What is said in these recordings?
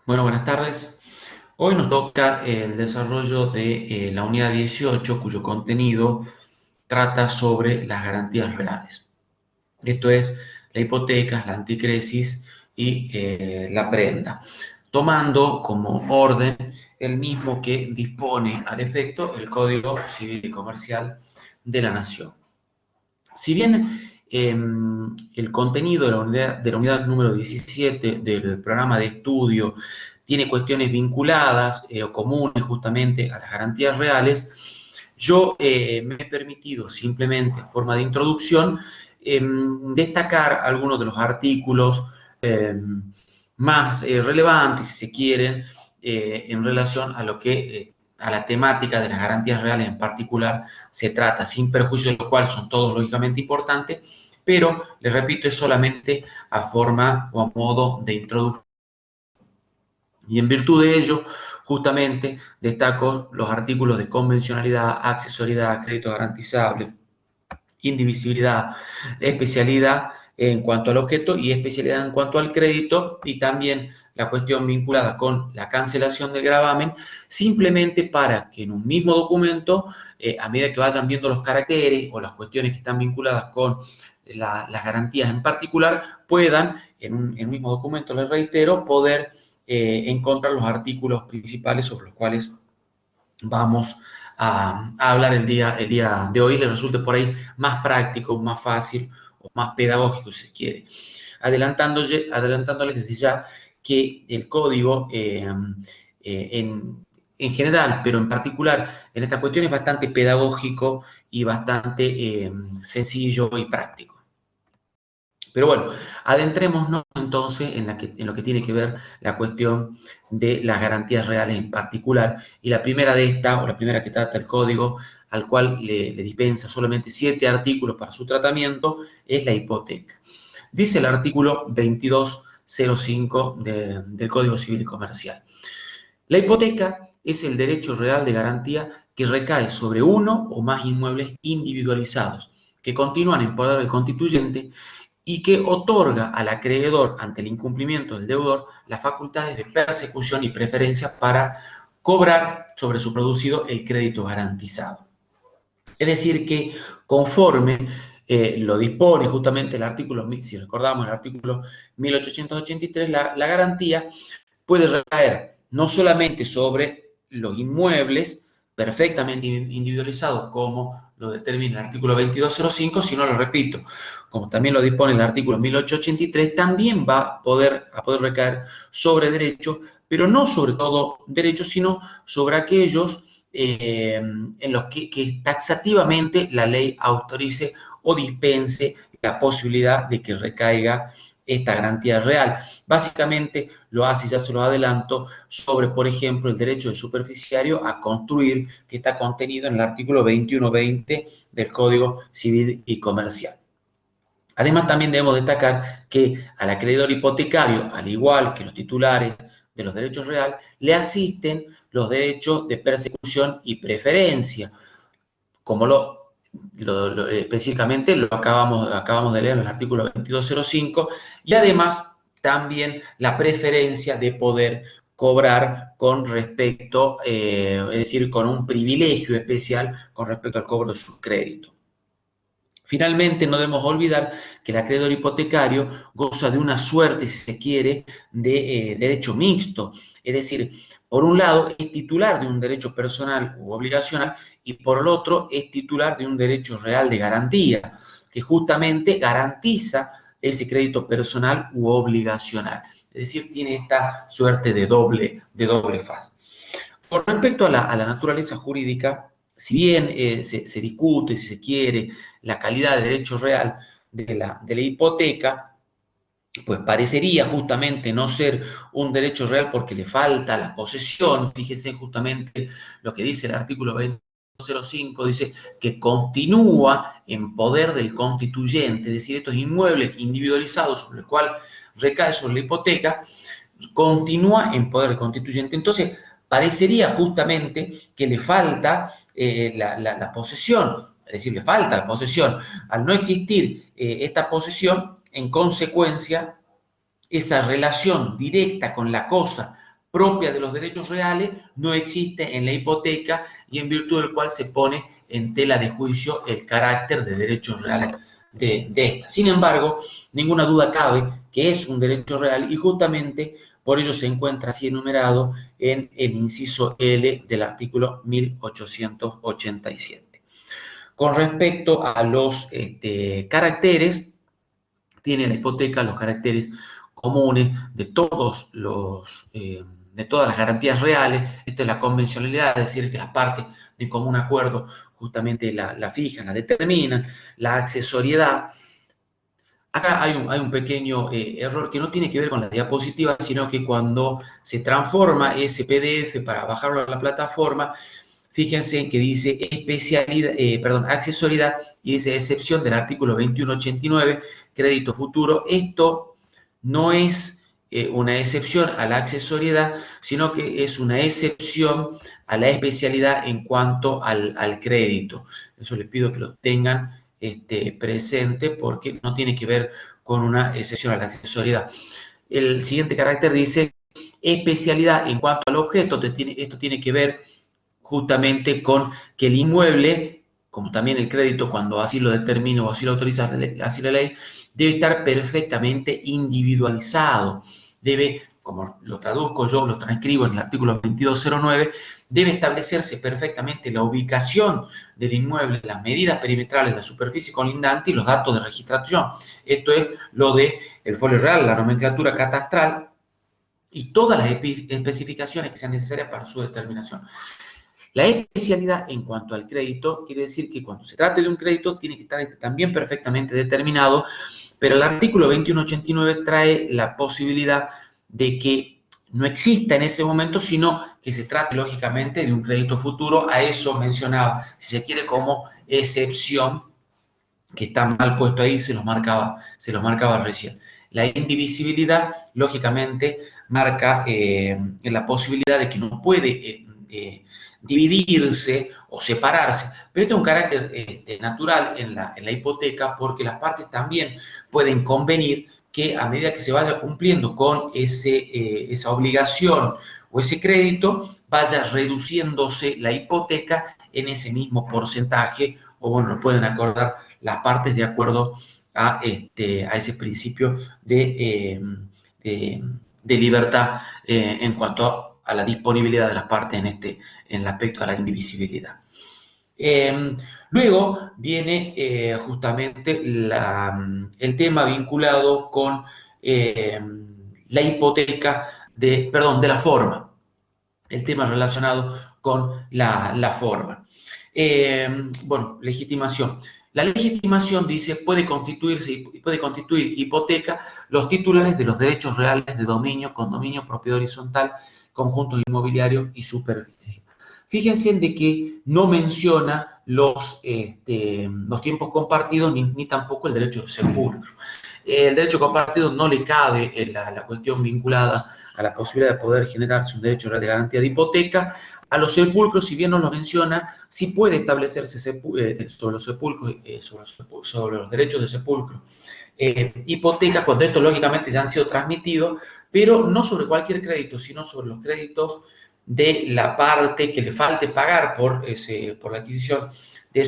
Bueno, buenas tardes. Hoy nos toca el desarrollo de la unidad 18, cuyo contenido trata sobre las garantías reales. Esto es, la hipoteca, la anticresis y la prenda, tomando como orden el mismo que dispone al efecto el Código Civil y Comercial de la Nación. Si bien el contenido de la unidad número 17 del programa de estudio tiene cuestiones vinculadas o comunes justamente a las garantías reales, yo me he permitido simplemente en forma de introducción destacar algunos de los artículos más relevantes, si se quieren, en relación a lo que a la temática de las garantías reales en particular se trata, sin perjuicio de lo cual son todos lógicamente importantes, pero, les repito, es solamente a forma o a modo de introducción. Y en virtud de ello, justamente destaco los artículos de convencionalidad, accesoriedad, crédito garantizable, indivisibilidad, especialidad en cuanto al objeto y especialidad en cuanto al crédito, y también la cuestión vinculada con la cancelación del gravamen, simplemente para que en un mismo documento, a medida que vayan viendo los caracteres o las cuestiones que están vinculadas con las garantías en particular, puedan, en un mismo documento, les reitero, poder encontrar los artículos principales sobre los cuales vamos a hablar el día de hoy, le resulte por ahí más práctico, más fácil o más pedagógico, si se quiere. Adelantándoles desde ya que el código en general, pero en particular en esta cuestión, es bastante pedagógico y bastante sencillo y práctico. Pero bueno, adentrémonos entonces en lo que tiene que ver la cuestión de las garantías reales en particular. Y la primera de estas, o la primera que trata el código, al cual le dispensa solamente 7 artículos para su tratamiento, es la hipoteca. Dice el artículo 2205 del Código Civil y Comercial. La hipoteca es el derecho real de garantía que recae sobre uno o más inmuebles individualizados, que continúan en poder del constituyente y que otorga al acreedor, ante el incumplimiento del deudor, las facultades de persecución y preferencia para cobrar sobre su producido el crédito garantizado. Es decir, que conforme lo dispone justamente el artículo, si recordamos el artículo 1883, la garantía puede recaer no solamente sobre los inmuebles perfectamente individualizados, como lo determina el artículo 2205, sino, lo repito, como también lo dispone el artículo 1883, también va a poder recaer sobre derechos, pero no sobre todo derechos, sino sobre aquellos en los que taxativamente la ley autorice o dispense la posibilidad de que recaiga esta garantía real. Básicamente lo hace, ya se lo adelanto, sobre, por ejemplo, el derecho del superficiario a construir, que está contenido en el artículo 2120 del Código Civil y Comercial. Además, también debemos destacar que al acreedor hipotecario, al igual que los titulares de los derechos reales, le asisten los derechos de persecución y preferencia, como específicamente lo acabamos de leer en el artículo 2205, y además también la preferencia de poder cobrar con respecto, es decir, con un privilegio especial con respecto al cobro de su crédito. Finalmente, no debemos olvidar que el acreedor hipotecario goza de una suerte, si se quiere, de derecho mixto. Es decir, por un lado es titular de un derecho personal u obligacional y por el otro es titular de un derecho real de garantía, que justamente garantiza ese crédito personal u obligacional. Es decir, tiene esta suerte de doble faz. Con respecto a la naturaleza jurídica, si bien se discute, si se quiere, la calidad de derecho real de la hipoteca, pues parecería justamente no ser un derecho real porque le falta la posesión. Fíjense justamente lo que dice el artículo 2005, dice que continúa en poder del constituyente, es decir, estos inmuebles individualizados sobre el cual recae sobre la hipoteca, continúa en poder del constituyente. Entonces, parecería justamente que le falta la posesión, es decir, le falta la posesión. Al no existir esta posesión, en consecuencia, esa relación directa con la cosa propia de los derechos reales no existe en la hipoteca y en virtud del cual se pone en tela de juicio el carácter de derechos reales de esta. Sin embargo, ninguna duda cabe que es un derecho real y justamente por ello se encuentra así enumerado en el inciso L del artículo 1887. Con respecto a los caracteres, tiene la hipoteca los caracteres comunes de todas las garantías reales. Esto es la convencionalidad, es decir, que las partes de común acuerdo justamente la fijan, la determinan, la accesoriedad. Acá hay un pequeño error que no tiene que ver con la diapositiva, sino que cuando se transforma ese PDF para bajarlo a la plataforma, fíjense que dice accesoriedad y dice excepción del artículo 2189, crédito futuro. Esto no es una excepción a la accesoriedad, sino que es una excepción a la especialidad en cuanto al crédito. Eso les pido que lo tengan presente porque no tiene que ver con una excepción a la accesoriedad. El siguiente carácter dice especialidad en cuanto al objeto. Esto tiene que ver justamente con que el inmueble, como también el crédito, cuando así lo determine o así lo autoriza así la ley, debe estar perfectamente individualizado. Debe, como lo traduzco yo, lo transcribo en el artículo 2209, debe establecerse perfectamente la ubicación del inmueble, las medidas perimetrales, la superficie colindante y los datos de registración. Esto es lo del folio real, la nomenclatura catastral y todas las especificaciones que sean necesarias para su determinación. La especialidad en cuanto al crédito quiere decir que cuando se trate de un crédito tiene que estar también perfectamente determinado, pero el artículo 2189 trae la posibilidad de que no exista en ese momento, sino que se trate lógicamente de un crédito futuro. A eso mencionaba, si se quiere, como excepción, que está mal puesto ahí, se los marcaba recién. La indivisibilidad, lógicamente, marca la posibilidad de que no puede dividirse o separarse, pero este es un carácter natural en la hipoteca porque las partes también pueden convenir que a medida que se vaya cumpliendo con esa obligación o ese crédito, vaya reduciéndose la hipoteca en ese mismo porcentaje, o bueno, lo pueden acordar las partes de acuerdo a ese principio de libertad en cuanto a la disponibilidad de las partes en el aspecto de la indivisibilidad. Luego viene justamente el tema vinculado con la hipoteca de la forma, el tema relacionado con la forma. Bueno, legitimación. La legitimación dice puede constituir hipoteca los titulares de los derechos reales de dominio, condominio, propiedad horizontal, conjuntos inmobiliarios y superficie. Fíjense en de que no menciona los tiempos compartidos ni tampoco el derecho de sepulcro. El derecho compartido no le cabe la cuestión vinculada a la posibilidad de poder generarse un derecho de garantía de hipoteca. A los sepulcros, si bien no lo menciona, sí puede establecerse sobre los sepulcros, sobre los derechos de sepulcro, hipoteca, cuando estos lógicamente ya han sido transmitidos, pero no sobre cualquier crédito, sino sobre los créditos de la parte que le falte pagar por la adquisición de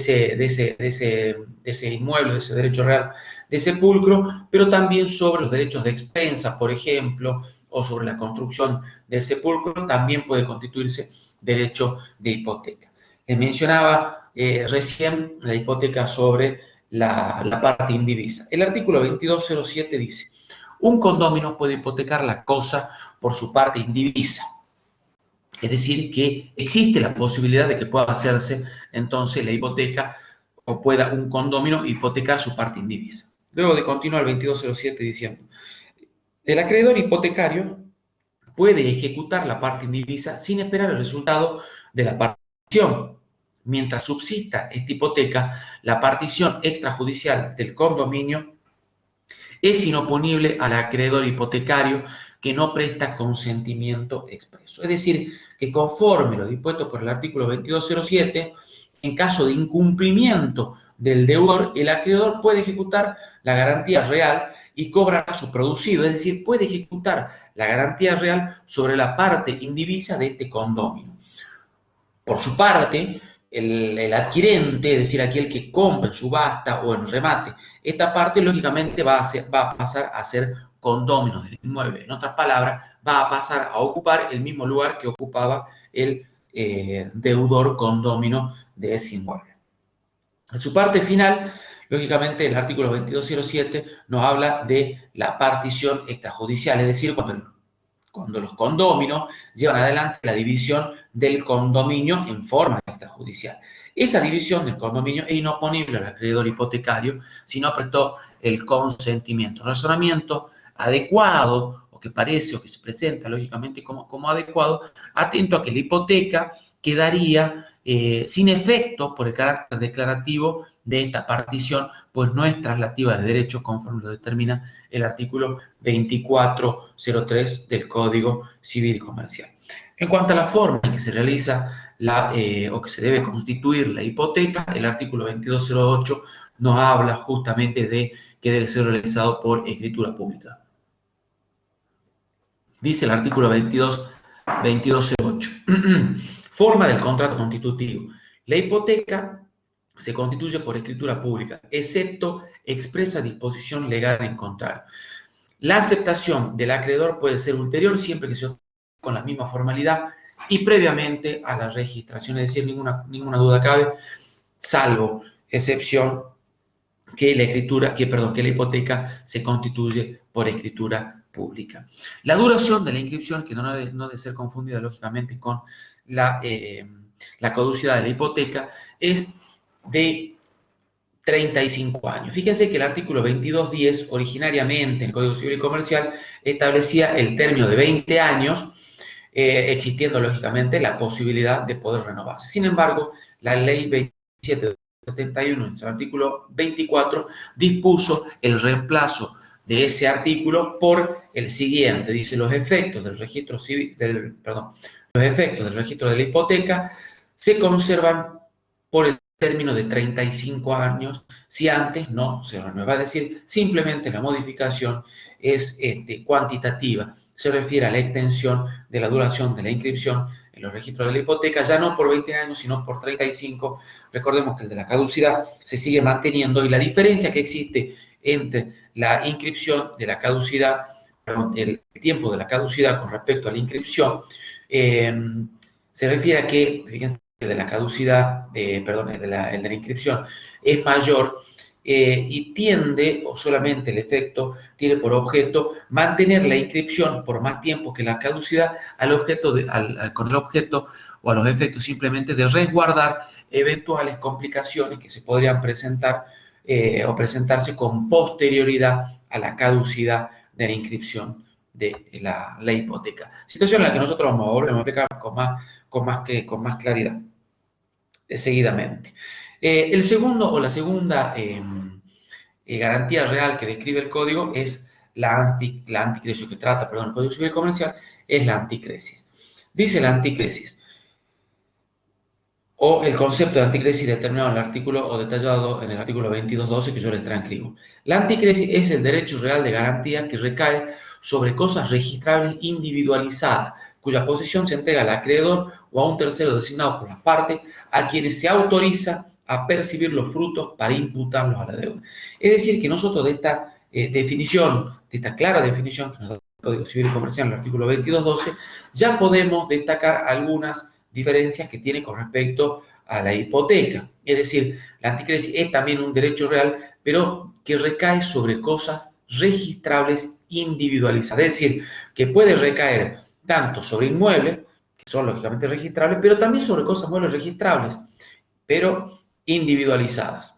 ese inmueble, de ese derecho real de sepulcro, pero también sobre los derechos de expensa, por ejemplo, o sobre la construcción del sepulcro, también puede constituirse derecho de hipoteca. Les mencionaba recién la hipoteca sobre la parte indivisa. El artículo 2207 dice, un condominio puede hipotecar la cosa por su parte indivisa. Es decir, que existe la posibilidad de que pueda hacerse entonces la hipoteca o pueda un condominio hipotecar su parte indivisa. Luego de continuar el 2207 diciendo, el acreedor hipotecario puede ejecutar la parte indivisa sin esperar el resultado de la partición. Mientras subsista esta hipoteca, la partición extrajudicial del condominio es inoponible al acreedor hipotecario que no presta consentimiento expreso. Es decir, que conforme lo dispuesto por el artículo 2207, en caso de incumplimiento del deudor, el acreedor puede ejecutar la garantía real y cobrará su producido, es decir, puede ejecutar la garantía real sobre la parte indivisa de este condominio. Por su parte, el adquirente, es decir, aquel que compra en subasta o en remate, esta parte lógicamente va a pasar a ser condómino del inmueble. En otras palabras, va a pasar a ocupar el mismo lugar que ocupaba el deudor condómino de ese inmueble. En su parte final, lógicamente, el artículo 2207 nos habla de la partición extrajudicial, es decir, cuando los condóminos llevan adelante la división del condominio en forma extrajudicial. Esa división del condominio es inoponible al acreedor hipotecario si no prestó el consentimiento. Razonamiento adecuado, o que parece o que se presenta lógicamente como adecuado, atento a que la hipoteca quedaría sin efecto por el carácter declarativo de esta partición, pues no es traslativa de derecho conforme lo determina el artículo 2403 del Código Civil y Comercial. En cuanto a la forma en que se realiza o que se debe constituir la hipoteca, el artículo 2208 nos habla justamente de que debe ser realizado por escritura pública. Dice el artículo 2208. Forma del contrato constitutivo. La hipoteca se constituye por escritura pública, excepto expresa disposición legal en contrario. La aceptación del acreedor puede ser ulterior siempre que se obtenga con la misma formalidad y previamente a la registración, es decir, ninguna duda cabe, salvo excepción que la hipoteca se constituye por escritura pública. La duración de la inscripción, que no debe ser confundida lógicamente con la caducidad de la hipoteca, es de 35 años. Fíjense que el artículo 2210, originariamente en el Código Civil y Comercial, establecía el término de 20 años, existiendo lógicamente la posibilidad de poder renovarse. Sin embargo, la ley 2771, en su artículo 24, dispuso el reemplazo de ese artículo por el siguiente. Dice: los efectos del registro civil, los efectos del registro de la hipoteca se conservan por el término de 35 años si antes no se renueva. Es decir, simplemente la modificación es cuantitativa. Se refiere a la extensión de la duración de la inscripción en los registros de la hipoteca, ya no por 20 años, sino por 35. Recordemos que el de la caducidad se sigue manteniendo y la diferencia que existe entre la inscripción de la caducidad, el tiempo de la caducidad con respecto a la inscripción, se refiere a que, fíjense, el de la caducidad, el de la inscripción es mayor y tiende, o solamente el efecto tiene por objeto, mantener la inscripción por más tiempo que la caducidad con el objeto o a los efectos simplemente de resguardar eventuales complicaciones que se podrían presentar o presentarse con posterioridad a la caducidad de la inscripción de la hipoteca. Situación en la que nosotros vamos a volver a explicar con más claridad seguidamente. El segundo o la segunda garantía real que describe el código es la anticresis, que trata, el Código Civil Comercial, es la anticresis. Dice la anticresis, o el concepto de anticresis determinado en el artículo o detallado en el artículo 2212 que yo les transcribo. La anticresis es el derecho real de garantía que recae sobre cosas registrables individualizadas, cuya posesión se entrega al acreedor o a un tercero designado por las partes, a quienes se autoriza a percibir los frutos para imputarlos a la deuda. Es decir, que nosotros de esta definición, de esta clara definición que nos da el Código Civil y Comercial en el artículo 2212, ya podemos destacar algunas diferencias que tiene con respecto a la hipoteca. Es decir, la anticresis es también un derecho real, pero que recae sobre cosas registrables individualizadas. Es decir, que puede recaer tanto sobre inmuebles, que son lógicamente registrables, pero también sobre cosas muebles registrables, pero individualizadas,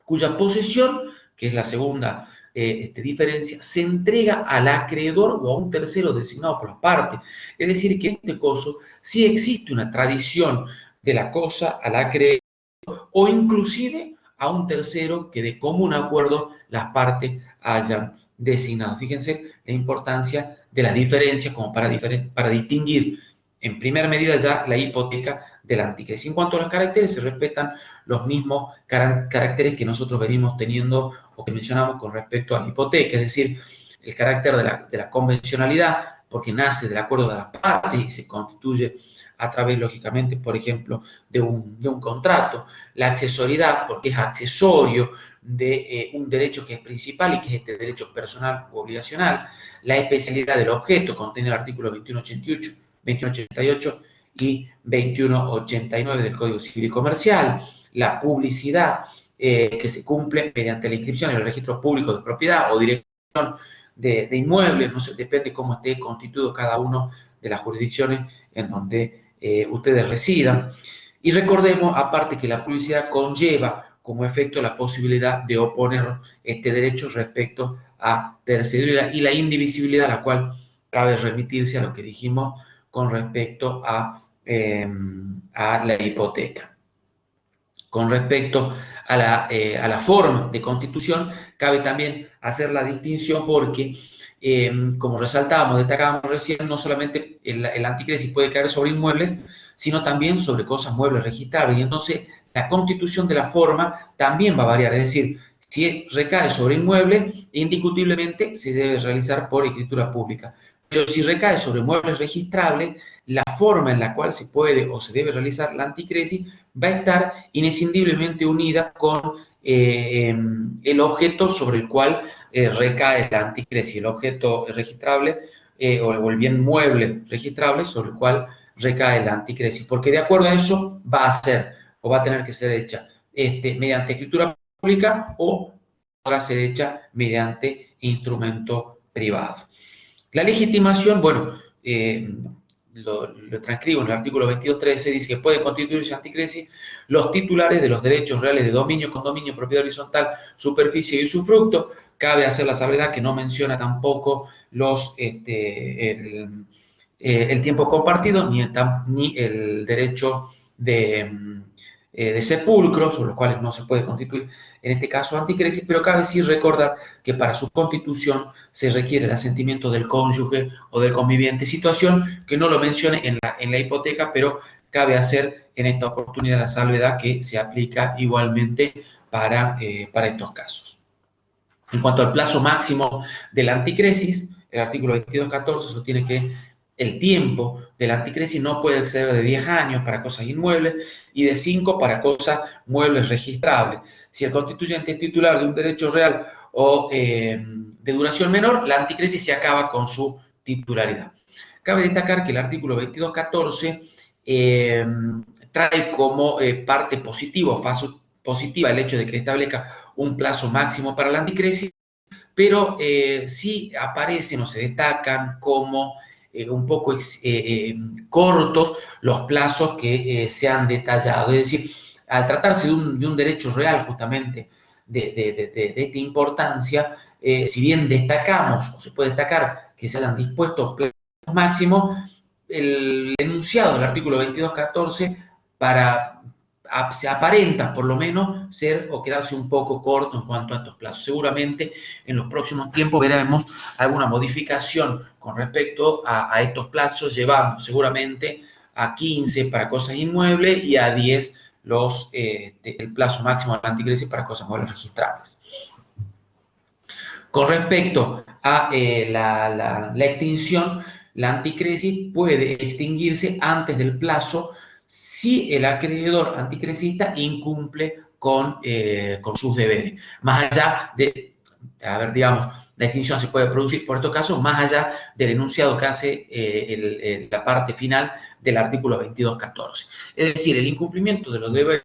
cuya posesión, que es la segunda diferencia, se entrega al acreedor o a un tercero designado por las partes. Es decir, que en este caso sí existe una tradición de la cosa al acreedor o inclusive a un tercero que de común acuerdo las partes hayan designado. Fíjense la importancia de las diferencias como para distinguir en primera medida ya la hipoteca de la anticresis. En cuanto a los caracteres, se respetan los mismos caracteres que nosotros venimos teniendo o que mencionamos con respecto a la hipoteca, es decir, el carácter de la convencionalidad, porque nace del acuerdo de las partes y se constituye a través, lógicamente, por ejemplo, de un contrato. La accesoriedad, porque es accesorio de un derecho que es principal y que es este derecho personal u obligacional. La especialidad del objeto, contiene el artículo 2188, 2188 y 2189 del Código Civil y Comercial. La publicidad, que se cumple mediante la inscripción en el registro público de propiedad o dirección de inmuebles, no sé, depende cómo esté constituido cada uno de las jurisdicciones en donde ustedes residan. Y recordemos, aparte, que la publicidad conlleva como efecto la posibilidad de oponer este derecho respecto a terceridad y la indivisibilidad, a la cual cabe remitirse a lo que dijimos con respecto a la hipoteca. Con respecto a la forma de constitución, cabe también hacer la distinción porque, como resaltábamos, destacábamos recién, no solamente el anticresis puede caer sobre inmuebles, sino también sobre cosas muebles registrables. Y entonces la constitución de la forma también va a variar. Es decir, si recae sobre inmuebles, indiscutiblemente se debe realizar por escritura pública. Pero si recae sobre muebles registrables, la forma en la cual se puede o se debe realizar la anticresis va a estar inescindiblemente unida con el objeto sobre el cual recae la anticresis, el objeto registrable o el bien mueble registrable sobre el cual recae la anticresis, porque de acuerdo a eso va a ser o va a tener que ser hecha mediante escritura pública o podrá ser hecha mediante instrumento privado. La legitimación, bueno, lo transcribo en el artículo 22.13, dice que pueden constituirse anticresis los titulares de los derechos reales de dominio, condominio, propiedad horizontal, superficie y usufructo. Cabe hacer la salvedad que no menciona tampoco el tiempo compartido ni el derecho de sepulcro, sobre los cuales no se puede constituir en este caso anticresis, pero cabe sí recordar que para su constitución se requiere el asentimiento del cónyuge o del conviviente, situación que no lo mencione en la hipoteca, pero cabe hacer en esta oportunidad la salvedad que se aplica igualmente para estos casos. En cuanto al plazo máximo de la anticresis, el artículo 22.14 sostiene que el tiempo de la anticresis no puede exceder de 10 años para cosas inmuebles y de 5 para cosas muebles registrables. Si el constituyente es titular de un derecho real o de duración menor, la anticresis se acaba con su titularidad. Cabe destacar que el artículo 22.14 trae como parte positiva, fase positiva, el hecho de que establezca un plazo máximo para la anticresis, pero sí aparecen o se destacan como un poco cortos los plazos que se han detallado. Es decir, al tratarse de un derecho real justamente de esta importancia, si bien destacamos o se puede destacar que se hayan dispuesto plazos máximos, el enunciado del artículo 22.14 se aparenta por lo menos ser o quedarse un poco corto en cuanto a estos plazos. Seguramente en los próximos tiempos veremos alguna modificación con respecto a estos plazos, llevando seguramente a 15 para cosas inmuebles y a 10 el plazo máximo de la anticresis para cosas muebles registrables. Con respecto a la extinción, la anticresis puede extinguirse antes del plazo si el acreedor anticresista incumple con sus deberes. Más allá de, digamos, la extinción se puede producir por estos casos, más allá del enunciado que hace la parte final del artículo 22.14. Es decir, el incumplimiento de los deberes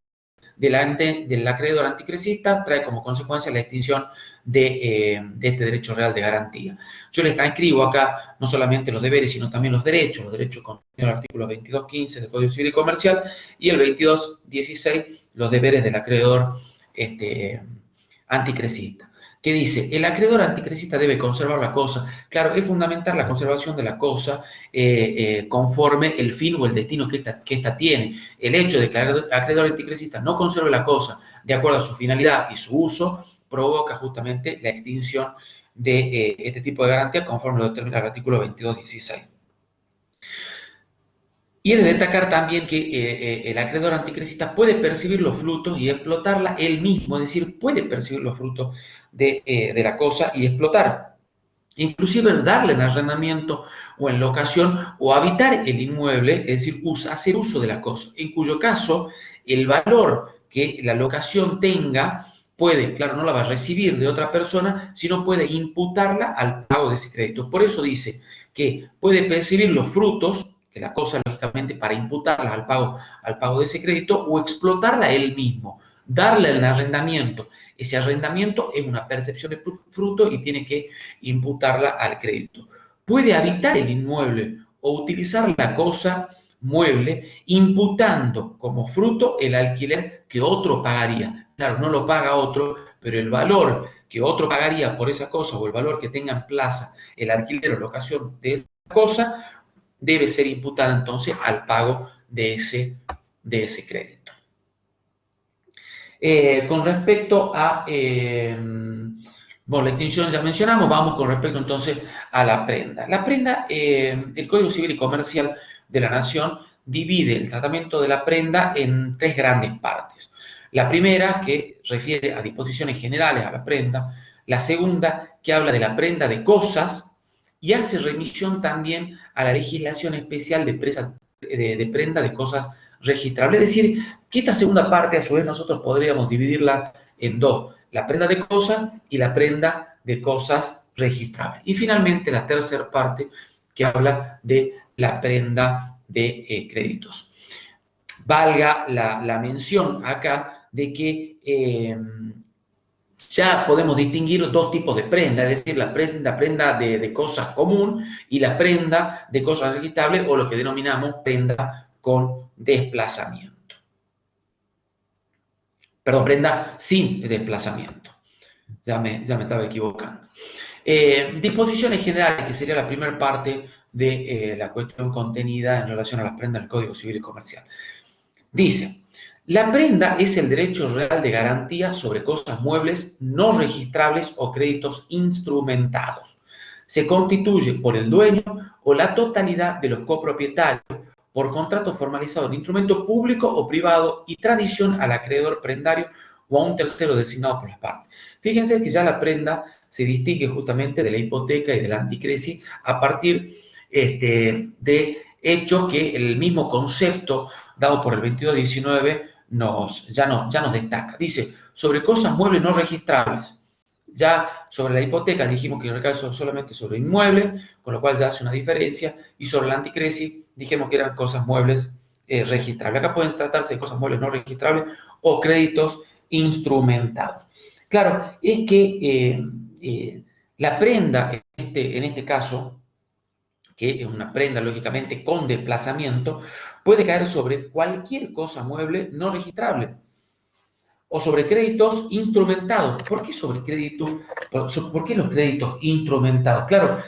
del acreedor anticresista trae como consecuencia la extinción de este derecho real de garantía. Yo les transcribo acá no solamente los deberes, sino también los derechos contenidos en el artículo 22.15 del Código Civil y Comercial y el 22.16, los deberes del acreedor anticresista. Que dice, el acreedor anticresista debe conservar la cosa. Claro, es fundamental la conservación de la cosa conforme el fin o el destino que esta tiene. El hecho de que el acreedor anticresista no conserve la cosa de acuerdo a su finalidad y su uso provoca justamente la extinción de este tipo de garantía conforme lo determina el artículo 22.16. Y es de destacar también que el acreedor anticresista puede percibir los frutos y explotarla él mismo, es decir, puede percibir los frutos de la cosa y explotar. Inclusive darle en arrendamiento o en locación o habitar el inmueble, es decir, hacer uso de la cosa, en cuyo caso el valor que la locación tenga puede, claro, no la va a recibir de otra persona, sino puede imputarla al pago de ese crédito. Por eso dice que puede percibir los frutos de la cosa, lógicamente, para imputarlas al pago de ese crédito o explotarla él mismo, darle el arrendamiento. Ese arrendamiento es una percepción de fruto y tiene que imputarla al crédito. Puede habitar el inmueble o utilizar la cosa mueble imputando como fruto el alquiler que otro pagaría. Claro, no lo paga otro, pero el valor que otro pagaría por esa cosa o el valor que tenga en plaza el alquiler o locación de esa cosa debe ser imputado entonces al pago de ese crédito. Con respecto a, bueno, la extinción ya mencionamos, vamos con respecto entonces a la prenda. La prenda, el Código Civil y Comercial de la Nación divide el tratamiento de la prenda en tres grandes partes. La primera, que refiere a disposiciones generales a la prenda. La segunda, que habla de la prenda de cosas y hace remisión también a la legislación especial de prenda de cosas registrables. Es decir, que esta segunda parte, a su vez, nosotros podríamos dividirla en dos: la prenda de cosas y la prenda de cosas registrables. Y finalmente la tercera parte, que habla de la prenda de créditos. Valga la mención acá de que ya podemos distinguir dos tipos de prenda, es decir, la prenda de cosas común y la prenda de cosas registrables, o lo que denominamos prenda con desplazamiento. Perdón, prenda sin desplazamiento. Ya me estaba equivocando. Disposiciones generales, que sería la primera parte de la cuestión contenida en relación a las prendas del Código Civil y Comercial. Dice: la prenda es el derecho real de garantía sobre cosas muebles no registrables o créditos instrumentados. Se constituye por el dueño o la totalidad de los copropietarios por contrato formalizado de instrumento público o privado y tradición al acreedor prendario o a un tercero designado por las partes. Fíjense que ya la prenda se distingue justamente de la hipoteca y de la anticresis a partir de hechos que el mismo concepto dado por el 2219 ya nos destaca. Dice: sobre cosas muebles no registrables. Ya sobre la hipoteca dijimos que recae solamente sobre inmuebles, con lo cual ya hace una diferencia, y sobre la anticresis dijimos que eran cosas muebles registrables. Acá pueden tratarse de cosas muebles no registrables o créditos instrumentados. Claro, es que la prenda, en este caso, que es una prenda lógicamente con desplazamiento, puede caer sobre cualquier cosa mueble no registrable o sobre créditos instrumentados. ¿Por qué sobre créditos? ¿Por qué los créditos instrumentados? Claro,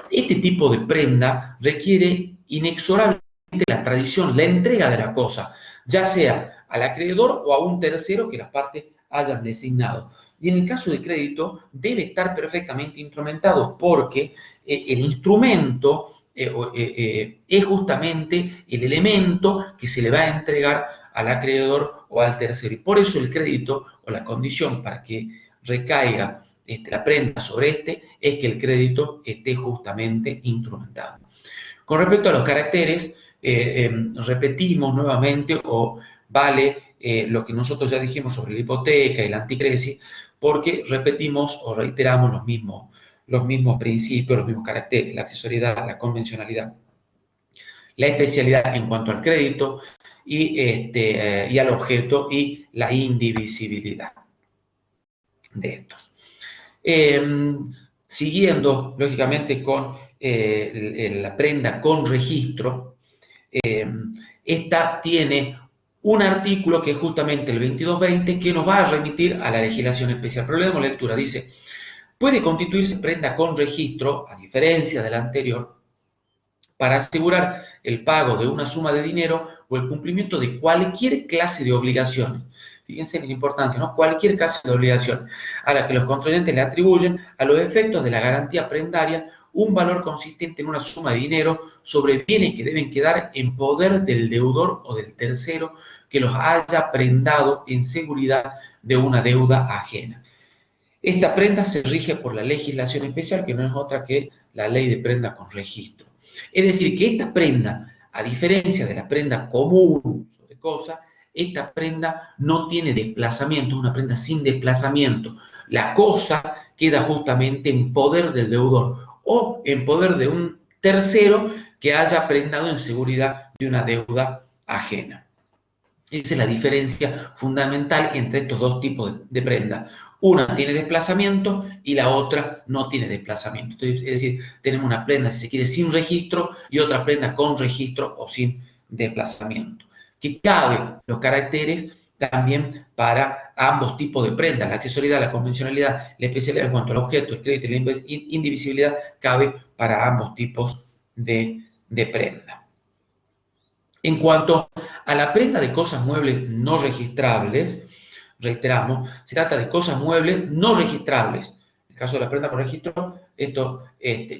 este tipo de prenda requiere inexorablemente la tradición, la entrega de la cosa, ya sea al acreedor o a un tercero que las partes hayan designado. Y en el caso de crédito debe estar perfectamente instrumentado, porque el instrumento es justamente el elemento que se le va a entregar al acreedor o al tercero. Y por eso el crédito o la condición para que recaiga la prenda sobre es que el crédito esté justamente instrumentado. Con respecto a los caracteres, repetimos nuevamente, o vale lo que nosotros ya dijimos sobre la hipoteca y la anticresis, porque repetimos o reiteramos los mismos principios, los mismos caracteres: la accesoriedad, la convencionalidad, la especialidad en cuanto al crédito y al objeto, y la indivisibilidad de estos. Siguiendo, lógicamente, con la prenda con registro, esta tiene un artículo que es justamente el 2220, que nos va a remitir a la legislación especial. Pero le damos lectura. Dice: puede constituirse prenda con registro, a diferencia de la anterior, para asegurar el pago de una suma de dinero o el cumplimiento de cualquier clase de obligaciones. Fíjense en la importancia, ¿no? Cualquier clase de obligación a la que los contribuyentes le atribuyen, a los efectos de la garantía prendaria, un valor consistente en una suma de dinero sobre bienes que deben quedar en poder del deudor o del tercero que los haya prendado en seguridad de una deuda ajena. Esta prenda se rige por la legislación especial, que no es otra que la ley de prendas con registro. Es decir, que esta prenda, a diferencia de la prenda común de cosas, esta prenda no tiene desplazamiento, es una prenda sin desplazamiento. La cosa queda justamente en poder del deudor o en poder de un tercero que haya prendado en seguridad de una deuda ajena. Esa es la diferencia fundamental entre estos dos tipos de prenda. Una tiene desplazamiento y la otra no tiene desplazamiento. Entonces, es decir, tenemos una prenda, si se quiere, sin registro y otra prenda con registro o sin desplazamiento. Que cabe los caracteres también para ambos tipos de prenda. La accesoriedad, la convencionalidad, la especialidad en cuanto al objeto, el crédito y la indivisibilidad cabe para ambos tipos de prenda. En cuanto a la prenda de cosas muebles no registrables, reiteramos, se trata de cosas muebles no registrables. En el caso de la prenda con registro, esto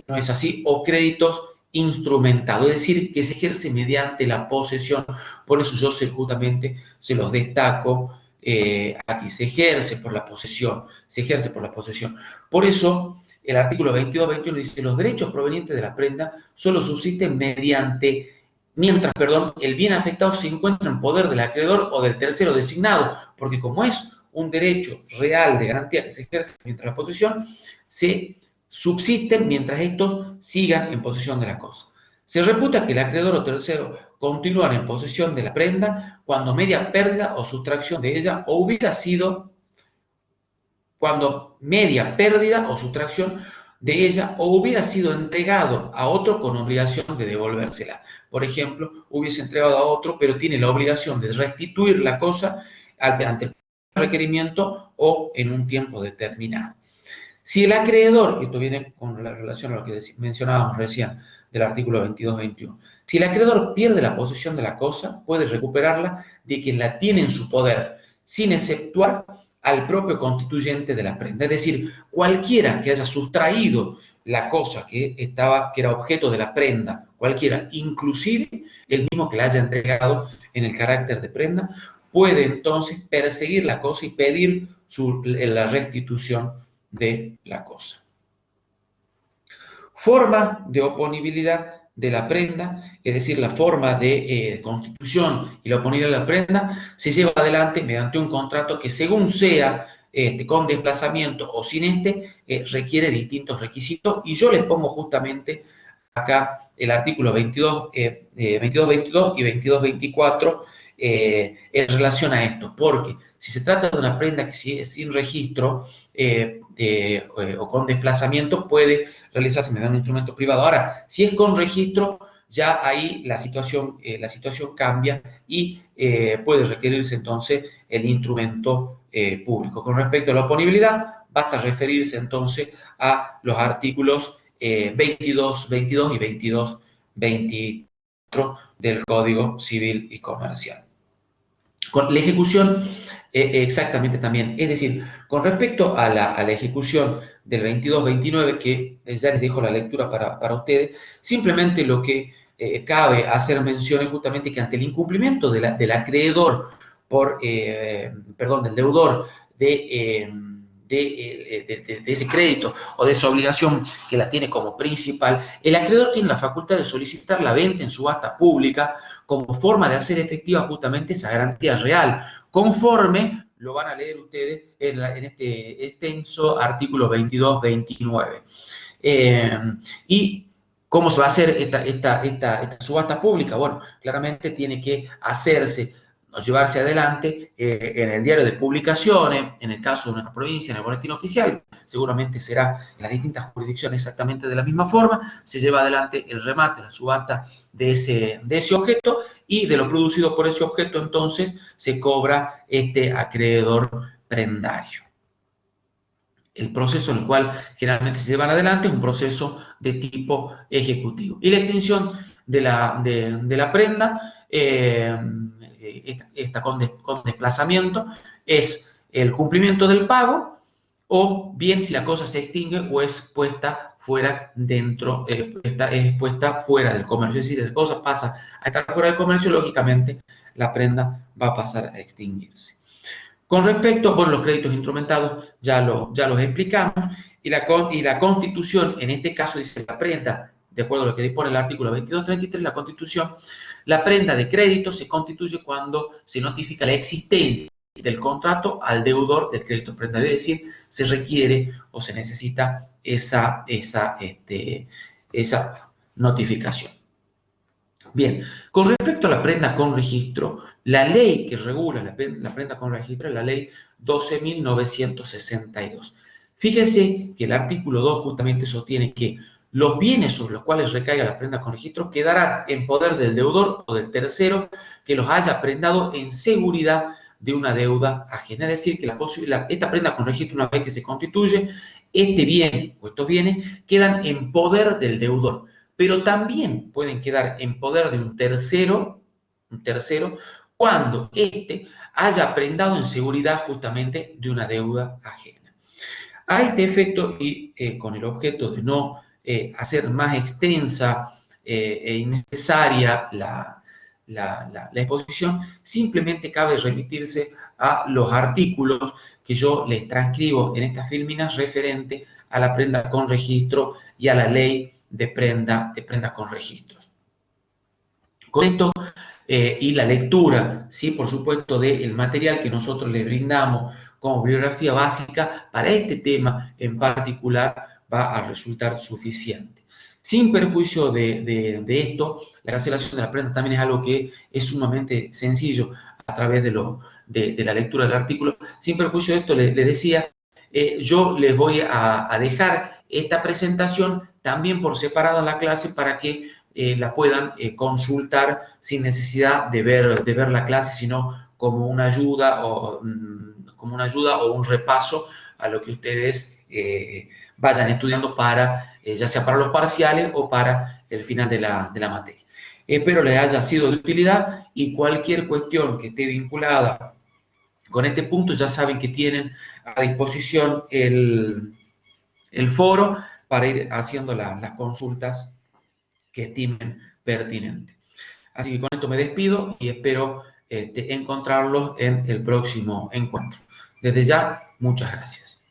no es así, o créditos instrumentados, es decir, que se ejerce mediante la posesión. Por eso yo justamente se los destaco aquí, se ejerce por la posesión, se ejerce por la posesión. Por eso el artículo 22-21 dice, los derechos provenientes de la prenda solo subsisten mientras el bien afectado se encuentra en poder del acreedor o del tercero designado, porque como es un derecho real de garantía que se ejerce mientras la posesión, se subsisten mientras estos sigan en posesión de la cosa. Se reputa que el acreedor o tercero continúan en posesión de la prenda cuando media pérdida o sustracción de ella o hubiera sido entregado a otro con obligación de devolvérsela. Por ejemplo, hubiese entregado a otro, pero tiene la obligación de restituir la cosa ante el requerimiento o en un tiempo determinado. Si el acreedor, y esto viene con relación a lo que mencionábamos recién del artículo 22-21, si el acreedor pierde la posesión de la cosa, puede recuperarla de quien la tiene en su poder, sin exceptuar al propio constituyente de la prenda. Es decir, cualquiera que haya sustraído la cosa que era objeto de la prenda, cualquiera, inclusive el mismo que la haya entregado en el carácter de prenda, puede entonces perseguir la cosa y pedir la restitución de la cosa. Forma de oponibilidad de la prenda, es decir, la forma de constitución y la oponibilidad de la prenda, se lleva adelante mediante un contrato que según sea con desplazamiento o sin requiere distintos requisitos, y yo les pongo justamente acá el artículo 22-22 y 22-24 en relación a esto, porque si se trata de una prenda que es sin registro o con desplazamiento, puede realizarse mediante un instrumento privado. Ahora, si es con registro, ya ahí la situación cambia y puede requerirse entonces el instrumento público. Con respecto a la oponibilidad, basta referirse entonces a los artículos 22-22 y 22-24 del Código Civil y Comercial. Con la ejecución, exactamente también. Es decir, con respecto a la ejecución del 22-29, que ya les dejo la lectura para ustedes, simplemente lo que cabe hacer mención es justamente que ante el incumplimiento del acreedor del deudor de ese crédito o de esa obligación que la tiene como principal, el acreedor tiene la facultad de solicitar la venta en subasta pública como forma de hacer efectiva justamente esa garantía real, conforme lo van a leer ustedes en este extenso artículo 22-29. Y ¿cómo se va a hacer esta subasta pública? Bueno, claramente tiene que hacerse o llevarse adelante en el diario de publicaciones, en el caso de una provincia, en el boletín oficial, seguramente será en las distintas jurisdicciones exactamente de la misma forma, se lleva adelante el remate, la subasta de ese objeto, y de lo producido por ese objeto entonces se cobra este acreedor prendario. El proceso en el cual generalmente se llevan adelante es un proceso de tipo ejecutivo. Y la extinción de la prenda, esta con desplazamiento, es el cumplimiento del pago, o bien si la cosa se extingue o es puesta fuera fuera del comercio. Es decir, si la cosa pasa a estar fuera del comercio, lógicamente la prenda va a pasar a extinguirse. Con respecto, bueno, los créditos instrumentados ya los explicamos, y la Constitución, en este caso dice la prenda, de acuerdo a lo que dispone el artículo 2233 de la Constitución, la prenda de crédito se constituye cuando se notifica la existencia del contrato al deudor del crédito prenda, es decir, se requiere o se necesita esa notificación. Bien, con respecto a la prenda con registro, la ley que regula la prenda con registro es la ley 12.962. Fíjese que el artículo 2 justamente sostiene que los bienes sobre los cuales recaiga la prenda con registro quedarán en poder del deudor o del tercero que los haya prendado en seguridad de una deuda ajena. Es decir, que esta prenda con registro, una vez que se constituye, este bien o estos bienes quedan en poder del deudor, pero también pueden quedar en poder de un tercero cuando éste haya prendado en seguridad justamente de una deuda ajena. A este efecto, y con el objeto de no hacer más extensa e innecesaria la exposición, simplemente cabe remitirse a los artículos que yo les transcribo en estas filminas referente a la prenda con registro y a la ley de prenda con registros. Con esto y la lectura, sí, por supuesto, del material que nosotros les brindamos como bibliografía básica para este tema en particular va a resultar suficiente. Sin perjuicio de esto, la cancelación de la prenda también es algo que es sumamente sencillo a través de la lectura del artículo. Sin perjuicio de esto, les decía, yo les voy a dejar esta presentación también por separado en la clase para que la puedan consultar sin necesidad de ver la clase, sino como una ayuda o un repaso a lo que ustedes vayan estudiando para, ya sea para los parciales o para el final de la materia. Espero les haya sido de utilidad y cualquier cuestión que esté vinculada con este punto, ya saben que tienen a disposición el foro para ir haciendo las consultas que estimen pertinente. Así que con esto me despido y espero encontrarlos en el próximo encuentro. Desde ya, muchas gracias.